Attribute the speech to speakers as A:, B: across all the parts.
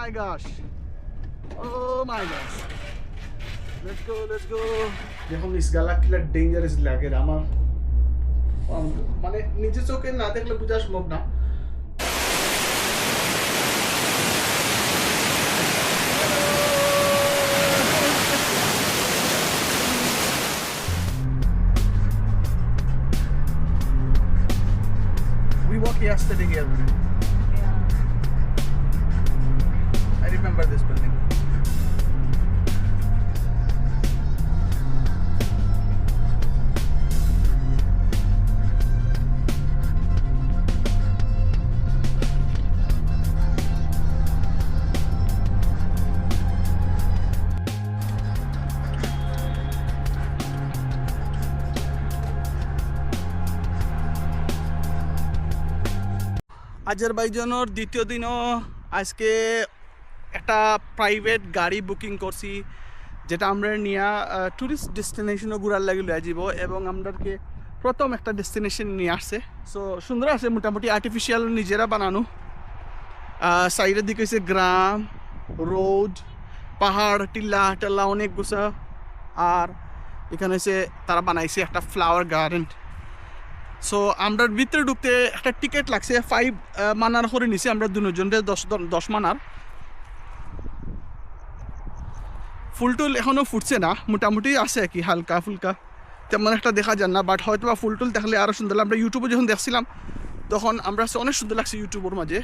A: my gosh. Oh my gosh. Let's go. দেখুন ইসগালা কিলা dangerous লাগে আমার মানে নিজে চোখে না দেখলে বোঝা সম্ভব না। We walked yesterday here. Yeah. I remember this building. আজারবাইজানের দ্বিতীয় দিনও আজকে একটা প্রাইভেট গাড়ি বুকিং করছি, যেটা আমরা নিয়ে ট্যুরিস্ট ডেস্টিনেশনও ঘুরার লাগে লয়ে যাব এবং আমাদেরকে প্রথম একটা ডেস্টিনেশন নিয়ে আসছে। সো সুন্দর আছে, মোটামুটি আর্টিফিশিয়াল নিজেরা বানানো। সাইডের দিকে হচ্ছে গ্রাম, রোড, পাহাড়, টিল্লা অনেক গুছা। আর এখানে হচ্ছে তারা বানাইছে একটা ফ্লাওয়ার গার্ডেন। সো আমরা ভিতরে ঢুকতে একটা টিকিট লাগছে 5 মানার করে নিছি আমরা দুজনের 10 মানার। ফুলটুল এখনও ফুটছে না, মোটামুটি আছে কি হালকা ফুলকা, তেমন একটা দেখা যায় না। বাট হয়তো বা ফুলটুল দেখলে আরও সুন্দর। আমরা ইউটিউবে যখন দেখছিলাম তখন আমরা অনেক সুন্দর লাগছে ইউটিউবের মাঝে।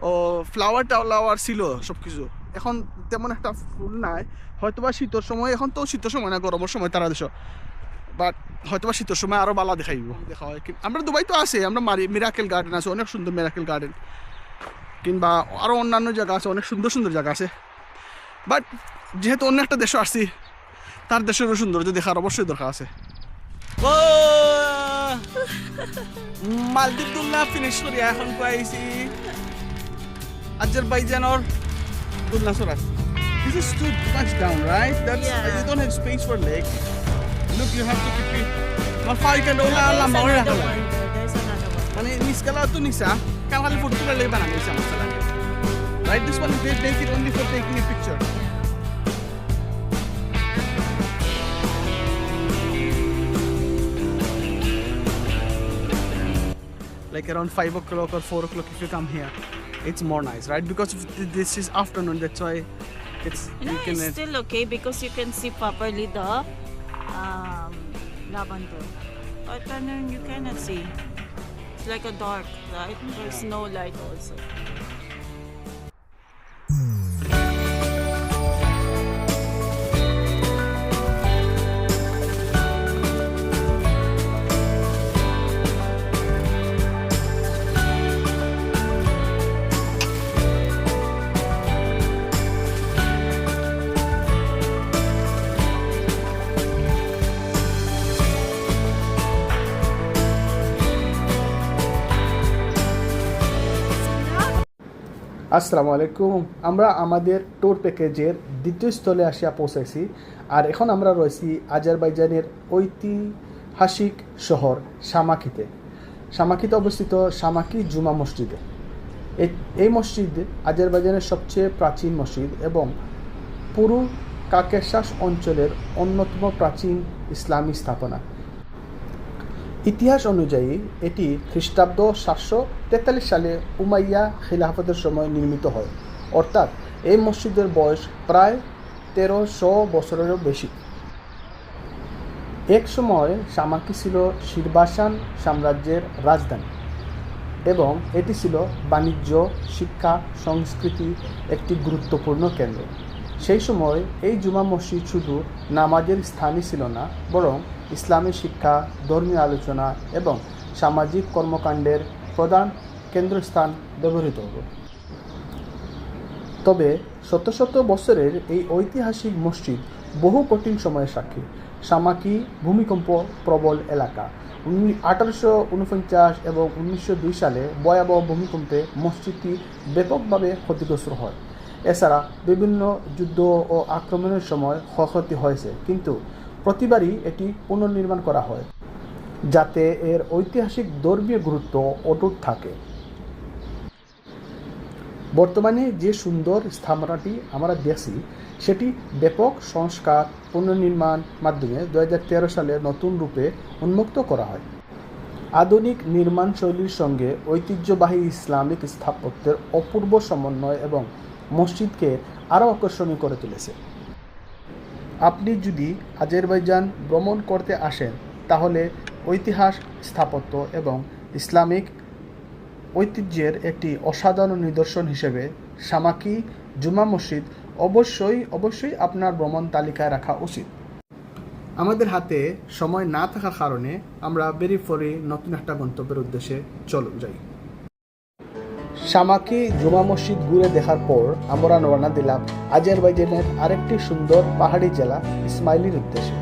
A: ও ফ্লাওয়ার ছিল সব কিছু। এখন তেমন একটা ফুল নাই, হয়তো বা শীতের সময়, এখন তো শীতের সময় না, গরমের সময় তারা দেশ, বাট হয়তো বা শীতের সময় আরও ভালো দেখাইব। দেখা হয় আমরা দুবাই তো আছে, আমরা মিরাকেল গার্ডেন আছে, অনেক সুন্দর মিরাকেল গার্ডেন, কিংবা আরও অন্যান্য জায়গা আছে, অনেক সুন্দর সুন্দর জায়গা আছে। বাট যেহেতু অন্য একটা দেশে আসছি, তার দেশেরও সৌন্দর্য দেখার অবশ্যই দরকার আছে। মালদ্বীপ দুলনা ফিনিশ করি এখন পাইছি আজারবাইজানের দুলনা সরাস। This is too much down, right? That's you don't have space for leg. Look, you have to keep it. Mafaikan dola alam mo na kala.
B: There's another one.
A: Mane niskala to nisa, kan kali photo la leba na nisa masala. Right, this one they take it only for taking a picture. Like around 5 o'clock or 4 o'clock if you come here, it's more nice, right? Because this is afternoon, that's why it's
B: It's still okay because you can see properly the lavender. But then you cannot see. It's like a dark, right? There's no light also.
A: আসসালামু আলাইকুম। আমরা আমাদের tour প্যাকেজের দ্বিতীয় স্থলে আসিয়া পৌঁছেছি। আর এখন আমরা রয়েছি আজারবাইজানের ঐতিহাসিক শহর শামাখিতে। শামাখিতে অবস্থিত শামাখি জুমা মসজিদে। এই মসজিদ আজারবাইজানের সবচেয়ে প্রাচীন মসজিদ এবং পুরো কাকেশাস অঞ্চলের অন্যতম প্রাচীন ইসলামী স্থাপনা। ইতিহাস অনুযায়ী এটি খ্রিস্টাব্দ 743 সালে উমাইয়া খিলাফতের সময় নির্মিত হয়, অর্থাৎ এই মসজিদের বয়স প্রায় 1300 বছরেরও বেশি। এক সময় শামাখি ছিল শিরবাসান সাম্রাজ্যের রাজধানী এবং এটি ছিল বাণিজ্য, শিক্ষা, সংস্কৃতি একটি গুরুত্বপূর্ণ কেন্দ্র। সেই সময় এই জুমা মসজিদ শুধু নামাজের স্থানই ছিল না, বরং ইসলামী শিক্ষা, ধর্মীয় আলোচনা এবং সামাজিক কর্মকাণ্ডের প্রধান কেন্দ্রস্থান ব্যবহৃত হতো। তবে শত শত বছরের এই ঐতিহাসিক মসজিদ বহু কঠিন সময়ের সাক্ষী। শামাখি ভূমিকম্প প্রবল এলাকা। 1849 এবং 1902 সালে ভয়াবহ ভূমিকম্পে মসজিদটি ব্যাপকভাবে ক্ষতিগ্রস্ত হয়। এছাড়া বিভিন্ন যুদ্ধ ও আক্রমণের সময় ক্ষয়ক্ষতি হয়েছে, কিন্তু প্রতিবারই এটি পুনর্নির্মাণ করা হয় যাতে এর ঐতিহাসিক ধর্মীয় গুরুত্ব অটুট থাকে। বর্তমানে যে সুন্দর স্থাপনাটি আমরা দেখছি সেটি ব্যাপক সংস্কার পুনর্নির্মাণ মাধ্যমে 2013 সালে নতুন রূপে উন্মুক্ত করা হয়। আধুনিক নির্মাণ শৈলীর সঙ্গে ঐতিহ্যবাহী ইসলামিক স্থাপত্যের অপূর্ব সমন্বয় এবং মসজিদকে আরও আকর্ষণীয় করে তুলেছে। আপনি যদি আজারবাইজান ভ্রমণ করতে আসেন তাহলে ঐতিহাস স্থাপত্য এবং ইসলামিক ঐতিহ্যের একটি অসাধারণ নিদর্শন হিসেবে শামাকি জুমা মসজিদ অবশ্যই আপনার ভ্রমণ তালিকায় রাখা উচিত। আমাদের হাতে সময় না থাকার কারণে আমরা বেরিয়ে পড়ি নতুন একটা গন্তব্যের উদ্দেশ্যে চলুন যাই। শামাকি জুমা মসজিদ ঘুরে দেখার পর আমরা রওনা দিলাম আজারবাইজানের আরেকটি সুন্দর পাহাড়ি জেলা ইসমাইলির উদ্দেশ্যে।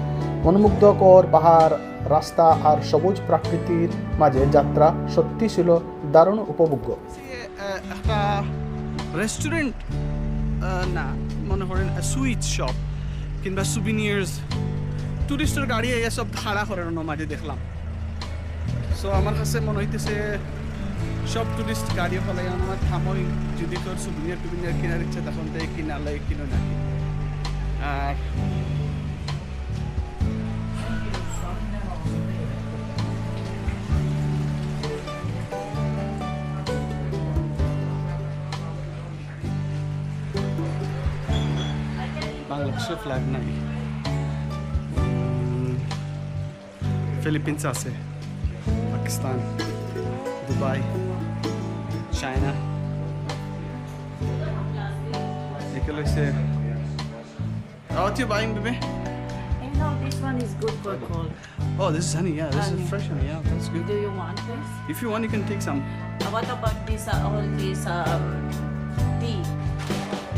A: মনোমুগ্ধকর পাহাড়, রাস্তা আর সবুজ প্রাকৃতির মাঝে যাত্রা সত্যি ছিল দারুণ উপভোগ্য।
C: একটা রেস্টুরেন্ট না, মনে করেন সুইট শপ কিংবা সুভিনিয়ার্স, টুরিস্টের গাড়ি এসব ভাড়া করানোর মাঝে দেখলাম। সো আমার কাছে মনে হইতেছে সব টুরিস্ট গাড়ি ফলে আমার থামই, যদি তোর সুভিনিয়ার কেনার ইচ্ছে তখন তো কিনালে কিনো নাকি। আর বাংলাদেশের ফ্ল্যাগ নাই, ফিলিপিন্স আছে, পাকিস্তান, দুবাই, চায়না, এগুলো হচ্ছে। What you buying, baby?
B: And now this one is good for cold.
C: Oh, this is honey. Yeah, this
B: Honey.
C: is fresh honey. Yeah, that's good.
B: Do you want this?
C: If you want, you can take some.
B: What about this? All this tea?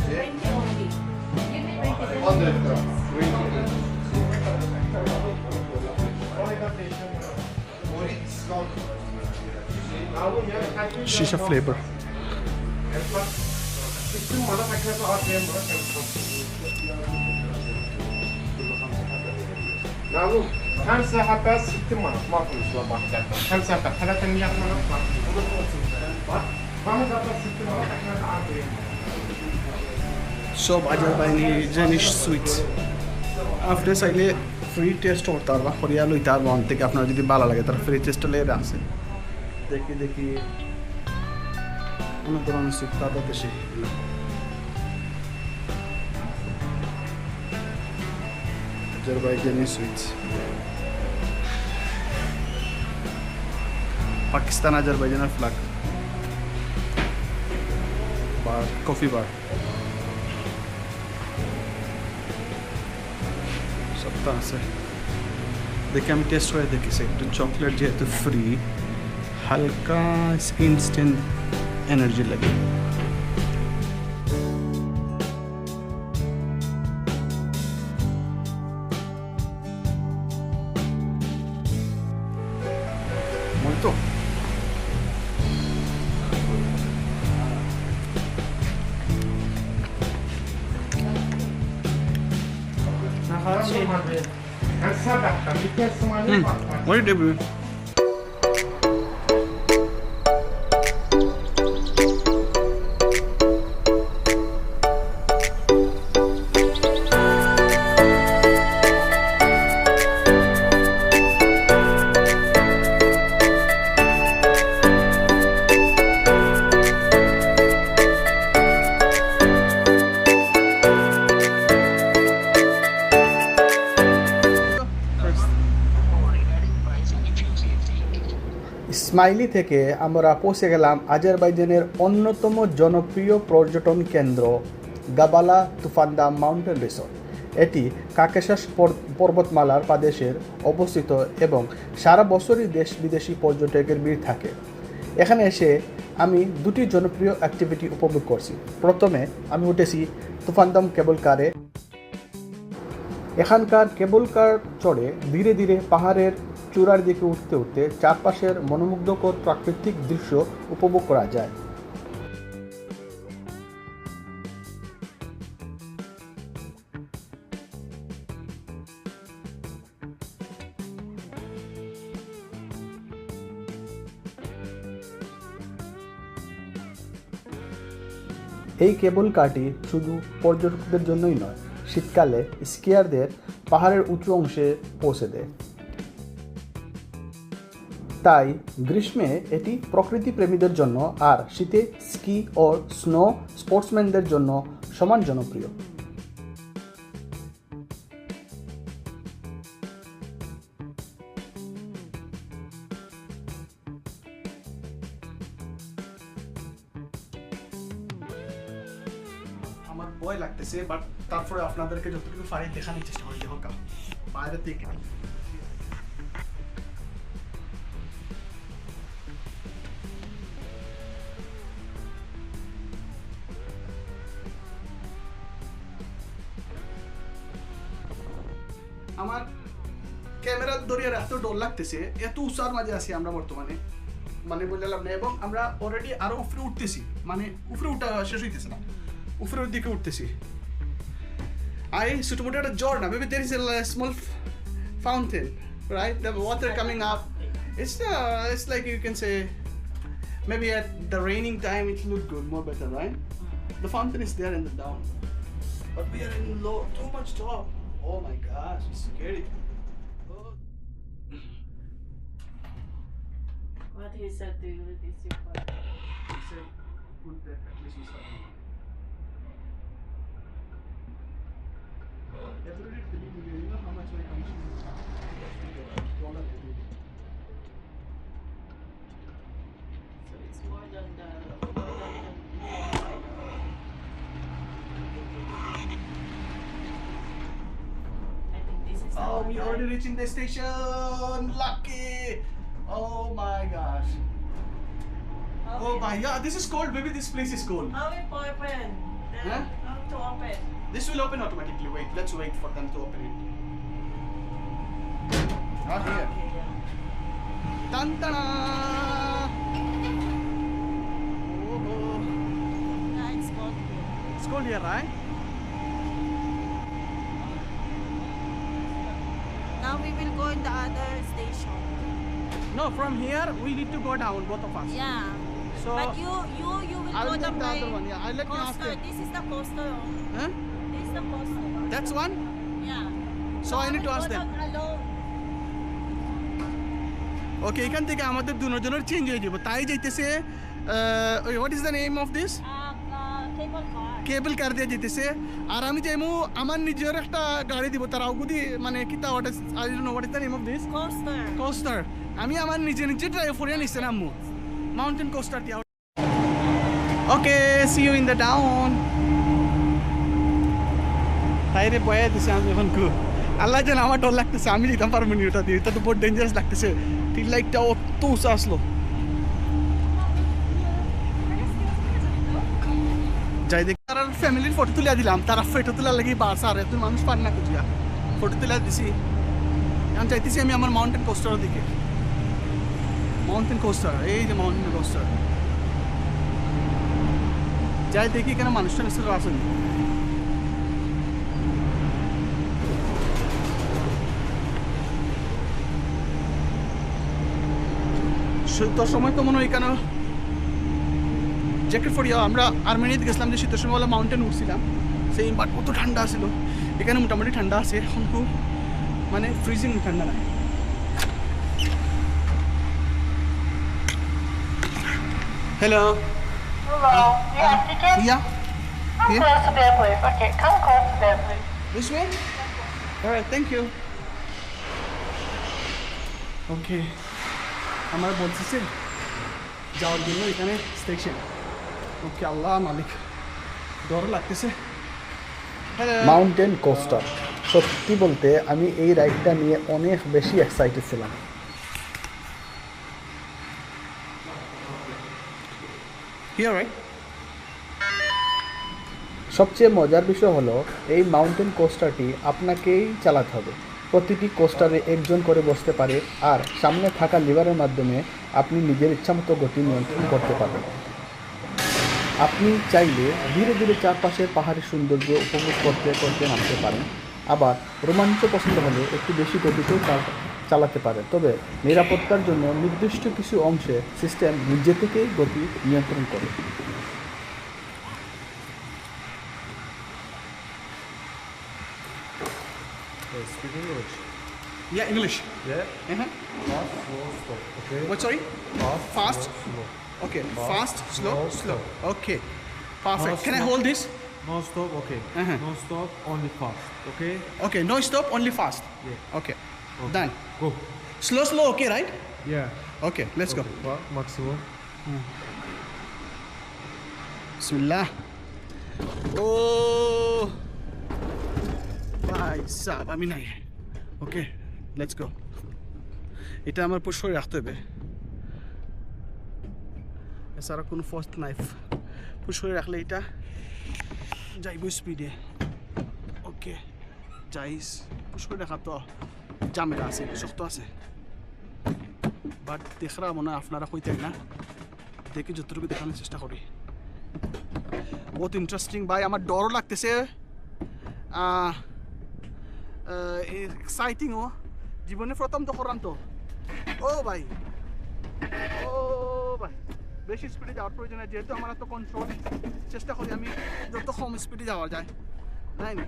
B: 20 only. Give me 20.
C: Shisha flavor.
D: نعم 5 حبات 60 مرة ما في مشروع واحد 5 حبات 300 مرة ما في 5 حبات 60 مرة احنا عارفين
C: সব Azerbaijani sweets আপনি চাইলে free test করতে পারবা, হরিয়া লইতে পারবা on থেকে। আপনার যদি ভালো লাগে তার ফ্রি টেস্ট লেগে আছে। দেখি অনেক ধরনের সুইট তাদের দেশে। আজারবাইজানি সুইটস, পাকিস্তান আজারবাইজানের ফ্ল্যাগ, বার কফি বার সবটা আছে। দেখি আমি টেস্ট করে দেখেছি, একটু চকলেট যেহেতু ফ্রি, হালকা ইনস্ট্যান্ট এনার্জি লাগে। তো What did you do?
A: Ismaili থেকে আমরা পৌঁছে গেলাম আজারবাইজানের অন্যতম জনপ্রিয় পর্যটন কেন্দ্র গাবালা তুফান্দাগ মাউন্টেন রিসোর্ট। এটি কাকেশাস পর্বতমালার প্রদেশের অবস্থিত এবং সারা বছরই দেশ বিদেশি পর্যটকের ভিড় থাকে। এখানে এসে আমি দুটি জনপ্রিয় অ্যাক্টিভিটি উপভোগ করছি। প্রথমে আমি উঠেছি তুফান্দাগ কেবল কারে। এখানকার কেবল কার চড়ে ধীরে ধীরে পাহাড়ের চূড়ার দিকে উঠতে উঠতে চারপাশের মনোমুগ্ধকর প্রাকৃতিক দৃশ্য উপভোগ করা যায়। এই কেবল কারটি শুধু পর্যটকদের জন্যই নয়, শীতকালে স্কিয়ারদের পাহাড়ের উঁচু অংশে পৌঁছে দেয়। তাই গ্রীষ্মে এটি প্রকৃতিপ্রেমীদের জন্য আর শীতে স্কি ও স্নো স্পোর্টসম্যানদের জন্য সমান জনপ্রিয়।
C: আমার ভয় লাগতেছে, বাট তারপরে আপনাদেরকে যতটুকু পারি দেখানোর চেষ্টা করি। দেখো বাইরে থেকে আমার ক্যামেরা ধরে এত ডর লাগতেছে, এত উঁচার মাঝে আছি আমরা বর্তমানে, মানে বললাম না। এবং আমরা অলরেডি আরো উপরে উঠতেছি, মানে উপরে উঠা শেষ হইতেছে না, উপরের দিকে উঠতেছি। ছোটমোটো একটা ঝর্ণা, maybe there is a small fountain, right? The water coming up. It's like you can say, maybe at the raining time it look good, more better, right? The fountain is there in the down, but we are in low, too much top. Oh my gosh, it's scary.
B: What he said to you is your part.
C: He said, put that at least you saw. Every day, you know how much my commission is? $1 every day.
B: So it's more than the I think this is
C: Oh, we
B: the
C: already reaching the station. Lucky. Oh my gosh. Oh my, yeah, this is cold, baby. This place is cold.
B: How we open?
C: Huh?
B: How to open?
C: This will open automatically. Wait, let's wait for them to open it. Not here.
B: Okay, yeah.
C: Dun dun. Oh,
B: Yeah, it's cold here.
C: it's cold here, right?
B: Now we will go in the other station.
C: No, from here we need to go down, both of us.
B: Yeah.
C: So
B: But you will
C: I'll
B: go
C: take the
B: by
C: other one. Yeah, I'll let me ask
B: coaster.
C: them.
B: This is the coaster.
C: Huh?
B: This is the coaster.
C: That's one.
B: Yeah.
C: So I need to ask
B: will go
C: them.
B: down alone.
C: Okay, এখান থেকে আমাদের দুজনের change হয়ে যাবে। তাই যাইতেছে what is the name of this?
B: Cable car.
C: কেবল কার দিয়ে যেতেছে। আর আমি যাইমু আমার নিজের একটা গাড়ি দিব, তার আগুদি মানে কিতা what is I don't know what is the name of this
B: Coaster.
C: Coaster. আমি আমার নিজে ড্রাইভ করে নিছে নামু মাউন্টেন কোস্টার দিয়া। Okay, see you in the down. তাইরে বয়া দিছে আমি এখন কু আল্লাহ জানে আমার ডর লাগতেছে, আমি দিতাম পারবো না ওটা দিয়ে, এটা তো বড় ডেঞ্জারাস লাগতেছে। ঠিক লাইটটা অত উঁচা আসলো। যাই দেখি তারা ফ্যামিলির ফটো তুলে দিলাম, তারা ফটো তোলার লাগি বাস আর এত মানুষ পান না কুচিয়া, ফটো তুলে দিছি। এখন চাইতেছি আমি আমার মাউন্টেন কোস্টারের দিকে। মাউন্টেন কোস্টার, এই যে মাউন্টেন কোস্টার। যাই দেখি কেন মানুষটা নিশ্চয় আসেনি। শীতের সময় তো মনে হয় এখানে জ্যাকেট পরিয়া আমরা আর্মেনিয়াতে গেছিলাম, যে শীতের সময় মাউন্টেন উঠছিলাম সেই, বাট কত ঠান্ডা ছিল। এখানে মোটামুটি ঠান্ডা আছে, এখন খুব মানে ফ্রিজিং ঠান্ডা না। Hello.
E: Hello. Yeah, ticket?
C: Yeah.
E: Come
C: Yeah.
E: close to bed, please. Okay, come close to bed, please.
C: This way? Alright, thank you. Okay. আমার বলতেছে যাওয়ার জন্য এখানে স্টেশন। ওকে, আল্লাহ মালিক, ডর লাগতেছে। হ্যালো।
A: মাউন্টেন কোস্টার, সত্যি বলতে আমি এই রাইডটা নিয়ে অনেক বেশি এক্সাইটেড ছিলাম।
C: Here, right?
A: সবচেয়ে মজার বিষয় হলো এই মাউন্টেন কোস্টারটি আপনাকেই চালাতে হবে। প্রতিটি কোস্টারে একজন করে বসতে পারে, আর সামনে থাকা লিভারের মাধ্যমে আপনি নিজের ইচ্ছামতো গতি নিয়ন্ত্রণ করতে পারবেন। আপনি চাইলে ধীরে ধীরে চারপাশের পাহাড়ের সৌন্দর্য উপভোগ করতে করতে নামতে পারেন। আবার রোমাঞ্চ পছন্দ হলে একটু বেশি গতিতেও চালাতে পারেন, তবে নিরাপত্তার জন্য নির্দিষ্ট কিছু অংশে সিস্টেম নিজে থেকেই গতি নিয়ন্ত্রণ করে।
F: Speak English.
C: Yeah, English.
F: Yeah.
C: Uh-huh.
F: Fast, slow, stop. Okay.
C: What, sorry?
F: Fast.
C: Fast.
F: Slow.
C: Okay,
F: Fast,
C: fast, slow,
F: slow,
C: slow. Okay, perfect.
F: Fast,
C: Can I
F: slow.
C: hold this?
F: Non stop. Okay.
C: Uh-huh.
F: Non stop. Only fast. Okay.
C: Okay, no stop, only fast.
F: Yeah.
C: Okay,
F: Okay.
C: done.
F: Go.
C: Slow, slow, okay, right?
F: Yeah.
C: Okay, let's go.
F: What? Maximum.
C: Bismillah. Oh, ভাই sub আমি নাই okay let's go এটা আমার push করে রাখতে হবে এছাড়া কোনো ফার্স্ট নাইফ পুশ করে রাখলে এটা যাইব স্পিডে ওকে যাইস পুশ করে রাখা তো জামেলা আছে শক্ত আছে বাট দেখরা মনে হয় আপনারা কইতেন না দেখি যতটুকু দেখানোর চেষ্টা করি বহুত ইন্টারেস্টিং ভাই আমার ডরও লাগতেছে এক্সাইটিংও জীবনে প্রথম তো করাম তো ও ভাই বেশি স্পিডে যাওয়ার প্রয়োজন নেই যেহেতু আমার তো কন্ট্রোল চেষ্টা করি আমি যত কম স্পিডে যাওয়া যায় তাই না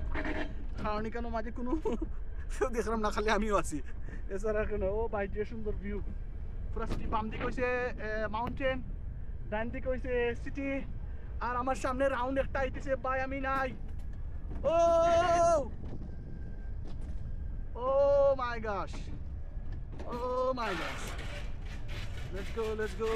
C: কারণ কেন মাঝে কোনো দেখলাম না খালি আমিও আছি এছাড়া কেন ও ভাই যে সুন্দর ভিউ পুরো সিটি বাম দিকে হয়েছে মাউন্টেন ডান দিকে হয়েছে সিটি আর আমার সামনে রাউন্ড একটা আইতেছে ভাই আমি নাই ও Oh my gosh. Oh my gosh. Let's go, let's go.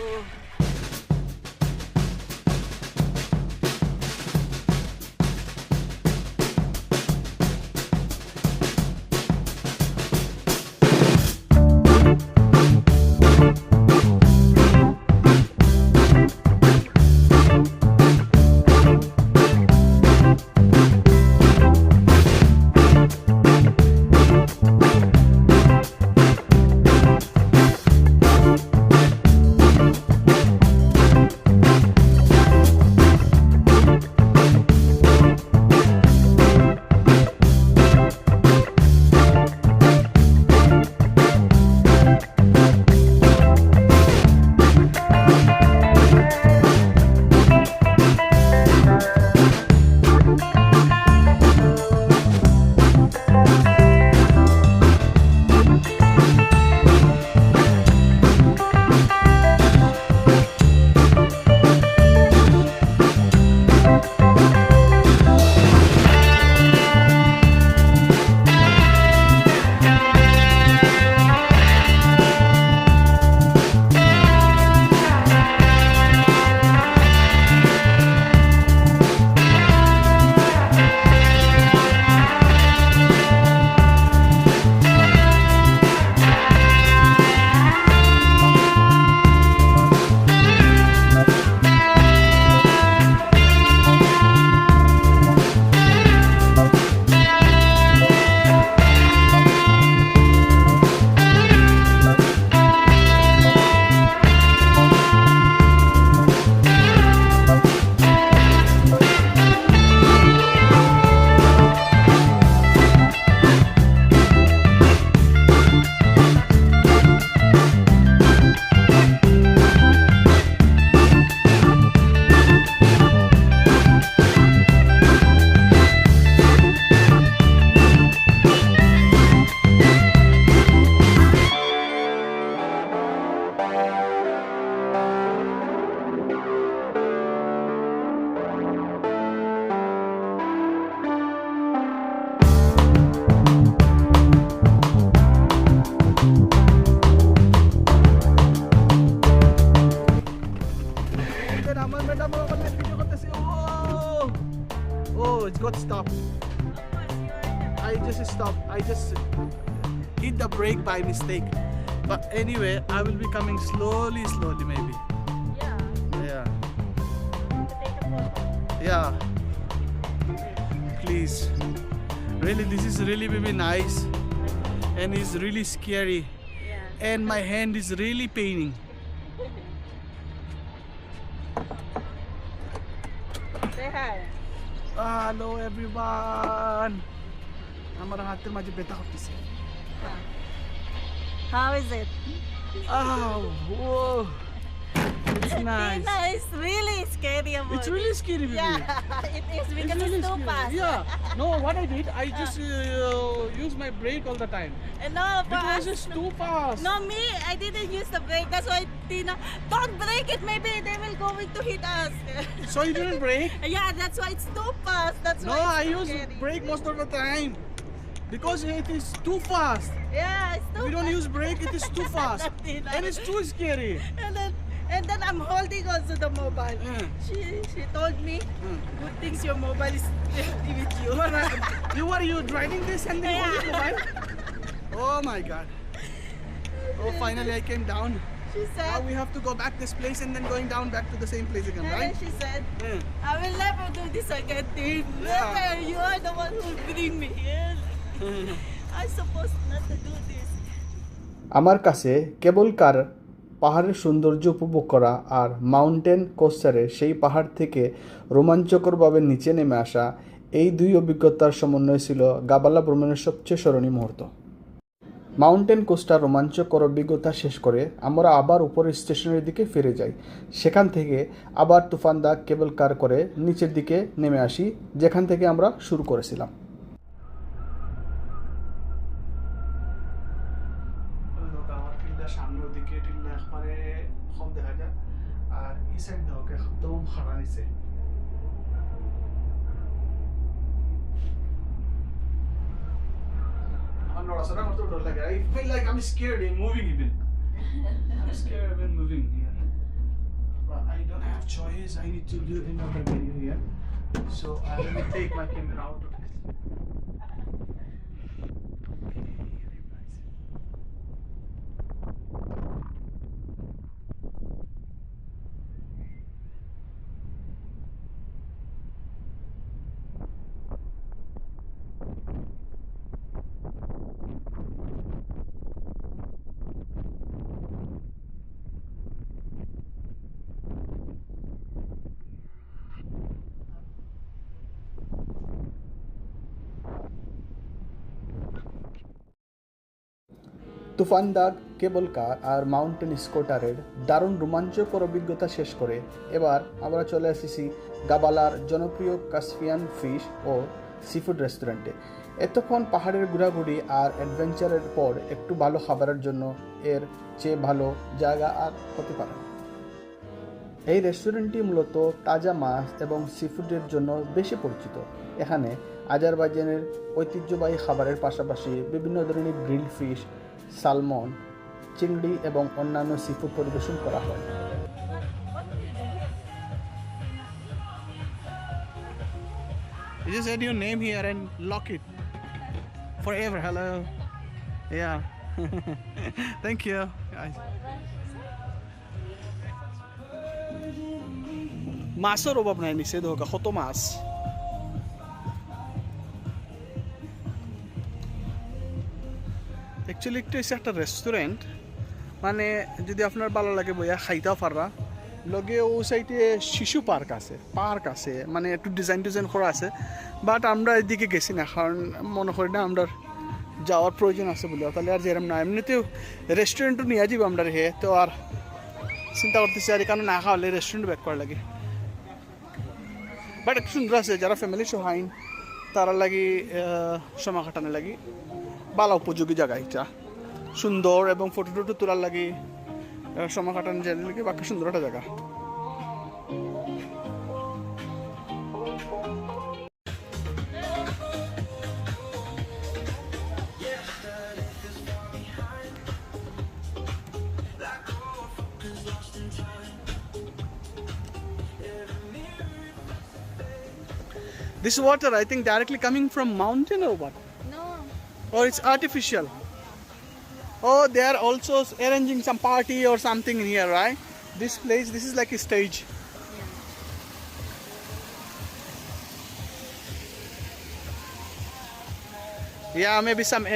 C: It's got stopped. I just stopped. I just hit the brake by mistake. But anyway, I will be coming slowly maybe.
B: Yeah.
C: Yeah. Please. Really, this is really nice. And it's really scary.
B: Yeah.
C: And my hand is really paining.
B: Say hi.
C: Hello everyone. আমার হাতের মাঝে ব্যথা করতেছে।
B: How is it?
C: Oh, whoa. It's nice.
B: Tina, it's really scary.
C: It's really scary, baby.
B: Yeah, it is because
C: really
B: it's too
C: scary.
B: fast.
C: Yeah. No, what I did, I just use my brake all the time.
B: No, for
C: Because
B: us,
C: it's too fast.
B: no, me, I didn't use the brake. That's why Tina, don't break it. Maybe they will going to hit us.
C: So you didn't brake?
B: Yeah, that's why it's too fast. That's
C: No,
B: why
C: I
B: it's so
C: use
B: scary.
C: brake most of the time. Because it is too fast.
B: Yeah, it's too
C: If you don't
B: fast.
C: use brake, it is too fast.
B: Tina.
C: And it's too scary.
B: And then I'm holding also the mobile.
C: Mm.
B: She told me, good things your mobile is with you.
C: You driving this and then holding
B: Yeah.
C: mobile? Oh my god. Oh, finally I came down.
B: She
C: Now
B: said,
C: we have to go back this place and then going down back to the same place again,
B: and then
C: right?
B: she said,
C: Mm.
B: I will never do this again, Tim. Never. You are the one who bring me here. I'm supposed not to do this.
A: আমার কাছে কেবল কার পাহাড়ের সৌন্দর্য উপভোগ করা আর mountain কোস্টারে সেই পাহাড় থেকে রোমাঞ্চকরভাবে নিচে নেমে আসা এই দুই অভিজ্ঞতার সমন্বয় ছিল গাবালা ভ্রমণের সবচেয়ে স্মরণীয় মুহূর্ত। মাউন্টেন কোস্টার রোমাঞ্চকর অভিজ্ঞতা শেষ করে আমরা আবার উপরের স্টেশনের দিকে ফিরে যাই। সেখান থেকে আবার তুফানদাগ কেবল কার করে নিচের দিকে নেমে আসি, যেখান থেকে আমরা শুরু করেছিলাম।
C: সামনের দিকে টিল্লা একবারে কম দেখা যায় আর এই সাইড দেখো একদম খাড়া নিচে আমার নড়াচড়া করতে ডর লাগে I feel like I'm scared in moving even I'm scared even moving here but I don't have choice I need to do another video here so let me take my camera out of this
A: Tufandag cable car আর mountain স্কুটারের দারুণ রোমাঞ্চকর অভিজ্ঞতা শেষ করে এবার আমরা চলে এসেছি গাবালার জনপ্রিয় কাসপিয়ান ফিশ ও সিফুড রেস্টুরেন্টে। এতক্ষণ পাহাড়ের ঘোরাঘুরি আর অ্যাডভেঞ্চারের পর একটু ভালো খাবারের জন্য এর চেয়ে ভালো জায়গা আর হতে পারে না। এই রেস্টুরেন্টটি মূলত তাজা মাছ এবং সিফুডের জন্য বেশি পরিচিত। এখানে আজারবাইজানের ঐতিহ্যবাহী খাবারের পাশাপাশি বিভিন্ন ধরনের গ্রিল ফিশ, সালমন, চিংড়ি এবং অন্যান্য সিফুড পরিবেশন করা হয়।
C: You just add your name here and lock it forever. Hello. Yeah. Thank you, guys. মাছের অভাব নাই নিচে দেখো কত মাছ অ্যাকচুয়ালি একটা রেস্টুরেন্ট মানে যদি আপনার ভালো লাগে বইয়া খাইতেও পাররা লগে ও সাইডে শিশু পার্ক আছে মানে একটু ডিজাইন করা আছে বাট আমরা এদিকে গেছি না কারণ মনে করি না আমরা যাওয়ার প্রয়োজন আছে বলে তাহলে আর যেরকম না এমনিতেও রেস্টুরেন্টও নিয়ে যাবো আমরা হে তো আর চিন্তা করতেছি আর এখানে না খাওয়ালে রেস্টুরেন্ট ব্যাক করা লাগে বাট একটু সুন্দর আছে যারা ফ্যামিলি সহ আইন তারা লাগি সময় কাটানোর লাগি ভালো উপযোগী জায়গা এটা সুন্দর এবং ফটো টটো তোলার লাগি সময় কাটানোর জায়গা লাগে বাকি সুন্দর একটা জায়গা This water, I think, directly coming from mountain or what?
B: No.
C: Or it's artificial? Oh, they are also arranging some party or something in here, right? This place, this is like a stage. Yeah, maybe some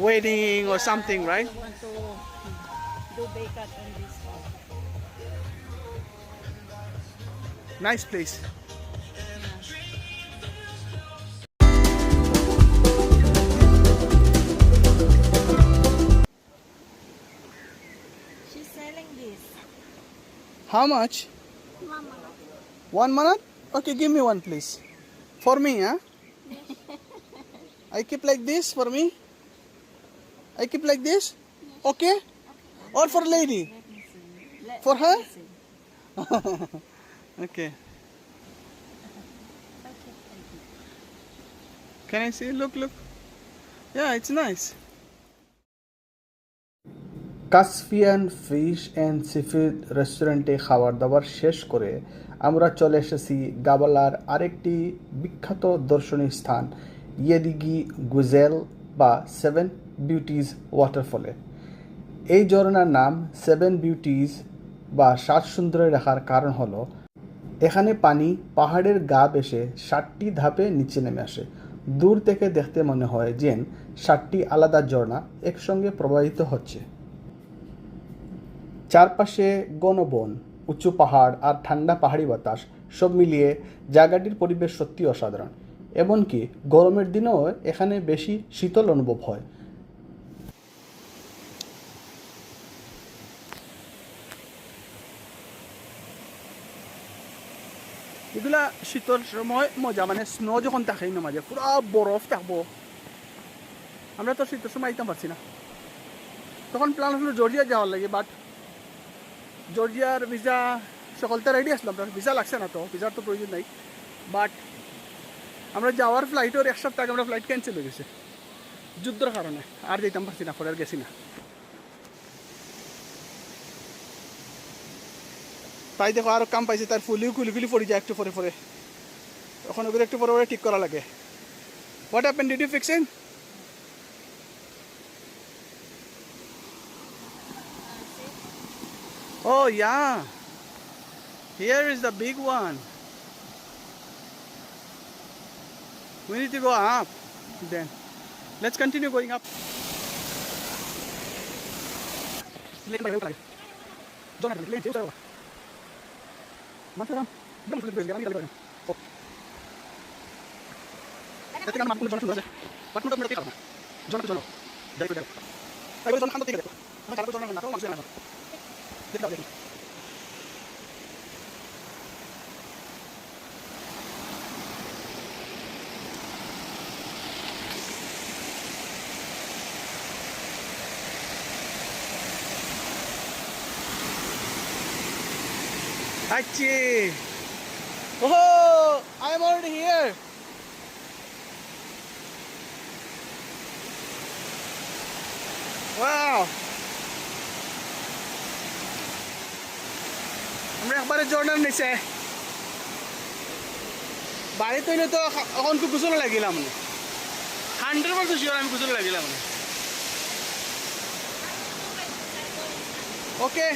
C: wedding or something, right?
B: I want to do bacon on this one.
C: Nice place.
B: She's selling this.
C: How much?
B: Mama.
C: 1 minute? Okay, give me one, please. For me, huh? I keep like this for me. I keep like this. Okay? Or for lady? For her? Okay. Can I see? Look. Yeah, it's nice.
A: Caspian fish and seafood রেস্টুরেন্টে খাবার দাবার শেষ করে আমরা চলে এসেছি গাবালার আরেকটি বিখ্যাত দর্শনীয় স্থান ইয়েদিগি গোজেল বা সেভেন বিউটিজ ওয়াটারফলে। এই ঝরনার নাম সেভেন বিউটিজ বা সাত সুন্দরী রাখার কারণ হলো এখানে পানি পাহাড়ের গা বেশে 7টি ধাপে নিচে নেমে আসে। দূর থেকে দেখতে মনে হয় যেন 7টি আলাদা ঝর্ণা একসঙ্গে প্রবাহিত হচ্ছে। চারপাশে ঘন বন, উঁচু পাহাড় আর ঠান্ডা পাহাড়ি বাতাস সব মিলিয়ে জায়গাটির পরিবেশ সত্যি অসাধারণ। এমনকি গরমের দিনেও এখানে বেশি শীতল অনুভব হয়।
C: এগুলা শীতের সময় মজা, মানে স্নো যখন থাকে না মাঝে পুরো বরফ থাকবো। আমরা তো শীতের সময় আইতে পারছি না, তখন প্ল্যান হলো জর্জিয়া যাওয়ার লাগে, বাট জর্জিয়ার ভিসা সকলটা রেডি আসলাম, ভিসা লাগছে না, তো ভিসার তো প্রয়োজন নাই। বাট আমরা যাওয়ার ফ্লাইটের 1 সপ্তাহ আগে আমরা ফ্লাইট ক্যান্সেল হয়ে গেছে যুদ্ধের কারণে, আর যেতাম পারছি না, পরে আর গেছি না। তাই দেখো আরও কাম পাইছে, তার ফুলিও খুলি পড়ে যায় একটু পরে, তখন ওগুলো একটু পরে ঠিক করা লাগে। What happen, did you fix it? Oh yeah, here is the big one. We need to go up then. Let's continue going up. Achoo! Oh, I'm already here. Wow! আমরা একবারে জর্ডান নিচে বাড়িতে হইলে তো এখন খুব গোসল লাগিলাম, 100% শিওর আমি গোসল লাগিলাম। ওকে,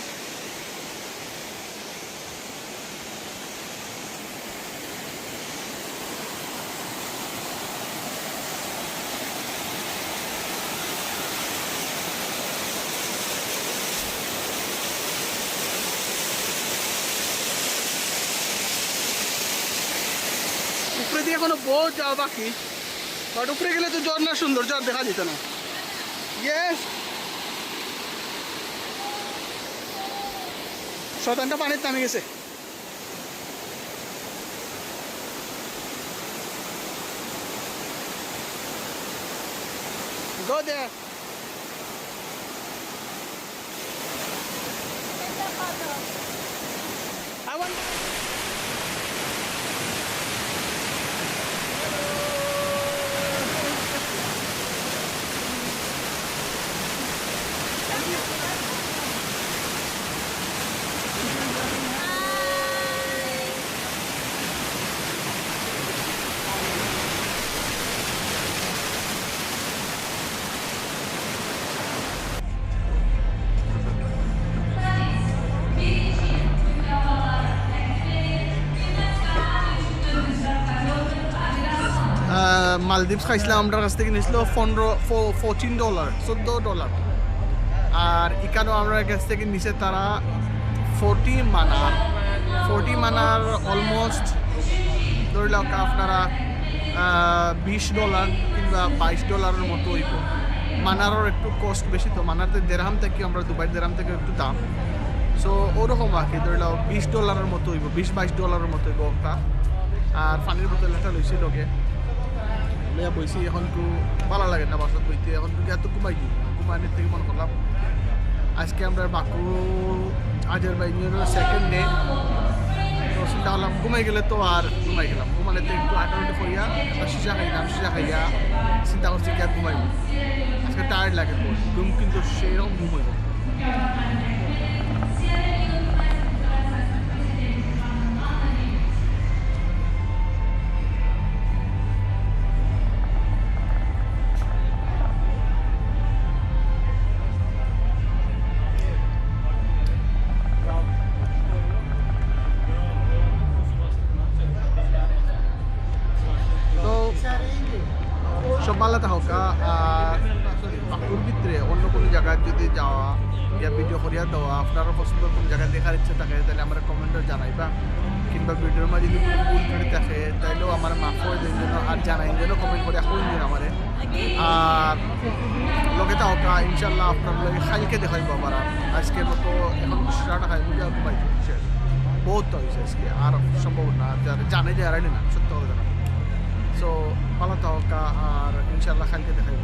C: উপরে দিয়ে এখনো বহুত যাওয়া বাকি, বাট উপরে গেলে তো ঝর্ণার সৌন্দর্য আর দেখা যেত না। ইয়েস, শতানটা পানির নামে গেছে। Go there. I want. Maldives খাইছিলাম, আমার কাছ থেকে নিয়েছিল $14 আর ইকানো আমার কাছ থেকে নিচে তারা 40 মানার অলমোস্ট ধরে লাও আপনারা $20 কিংবা $22 মতো হইব। মানারও একটু কস্ট বেশি, তো মানারতে দেড়হাম থেকে আমরা দুবাই দেড়হাম থেকে একটু দাম, সো ওরকম আর কি ধরে লাও $20 মতো হইব, $20-22 মতো হইব ওটা। আর পানির বোতল একটা লইছিল ওকে, লইয়া বইছি এখন একটু ভালো লাগে না বাসত বইতে এখন একটু এত ঘুমাই ঘুমানোর থেকে মনে করলাম আজকে আমরা বাকু আজারবাইজানের সেকেন্ড ডে তো চিন্তা করলাম ঘুমাই গেলে তো আর ঘুমাই গেলাম ঘুমালে তো একটু আটাউটি করিয়া একটা সিসা খাইলাম সিসা খাইয়া চিন্তা করছি কি আর ঘুমাইব আজকে টায়ার্ড লাগে তো ঘুম কিন্তু সেরকম ঘুম হইব সব ভালো থাকা আর বাকুর ভিতরে অন্য কোনো জায়গায় যদি যাওয়া ইয়া ভিডিও করিয়া দেওয়া আপনারও পছন্দ কোন জায়গায় দেখার ইচ্ছা থাকে তাহলে আমার কমেন্টে জানাইবা কিংবা ভিডিওর মাঝে যদি ভুল করে থাকে তাইলেও আমার মাফ করে দেন জন্য আর জানাই যেন কমেন্ট করে এখন দিন আমারে আর লগে থাকা ইনশাল্লাহ আপনার লগে খাইলকে দেখাইব আমার আজকের মতো এখন সেটা খাই বুঝে ঘুমাই শেষ বহুত হয়েছে আজকে আর সম্ভব না জানে যে আর না সত্য কথা সো ভালো থাকা আর ইনশাল্লাহ খাইলকে দেখাইব